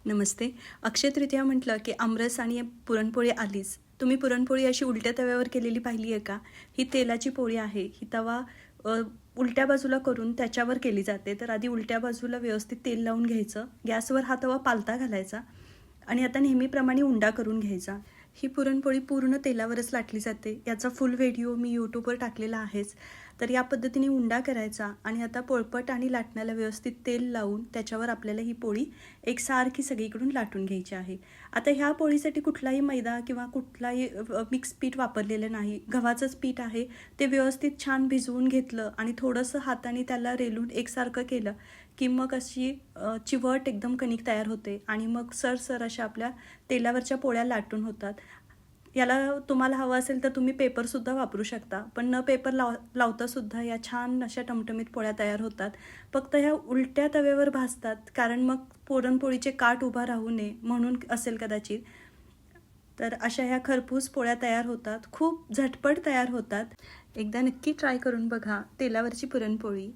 नमस्ते. अक्षय तृतीया म्हटलं की आमरस आणि पुरणपोळी आलीच. तुम्ही पुरणपोळी अशी उलट्या तव्यावर केलेली पाहिली आहे का? ही तेलाची पोळी आहे. ही तवा उलट्या बाजूला करून त्याच्यावर केली जाते. तर आधी उलट्या बाजूला व्यवस्थित तेल लावून घ्यायचं. गॅसवर हा तवा पालथा घालायचा आणि आता नेहमीप्रमाणे उंडा करून घ्यायचा. ही पुरणपोळी पूर्ण तेलावरच लाटली जाते. याचा फुल व्हिडिओ मी यूट्यूबवर टाकलेला आहेच. तर या पद्धतीने उंडा करायचा आणि आता पोळपट आणि लाटण्याला व्यवस्थित तेल लावून त्याच्यावर आपल्याला ही पोळी एकसारखी सगळीकडून लाटून घ्यायची आहे. आता ह्या पोळीसाठी कुठलाही मैदा किंवा कुठलाही मिक्स पीठ वापरलेलं नाही. गव्हाचंच पीठ आहे. ते व्यवस्थित छान भिजवून घेतलं आणि थोडंसं हाताने त्याला रेलून एकसारखं केलं की मग अशी चिवट एकदम कणिक तयार होते आणि मग सरसर अशा आपल्या तेलावरच्या पोळ्या लाटून होतात. याला तुम्हाला हवं असेल तर तुम्ही पेपरसुद्धा वापरू शकता, पण न पेपर लावतासुद्धा या छान अशा टमटमीत पोळ्या तयार होतात. फक्त ह्या उलट्या तव्यावर भाजतात, कारण मग पुरणपोळीचे काठ उभा राहू नये म्हणून असेल कदाचित. तर अशा ह्या खरपूस पोळ्या तयार होतात. खूप झटपट तयार होतात. एकदा नक्की ट्राय करून बघा तेलावरची पुरणपोळी.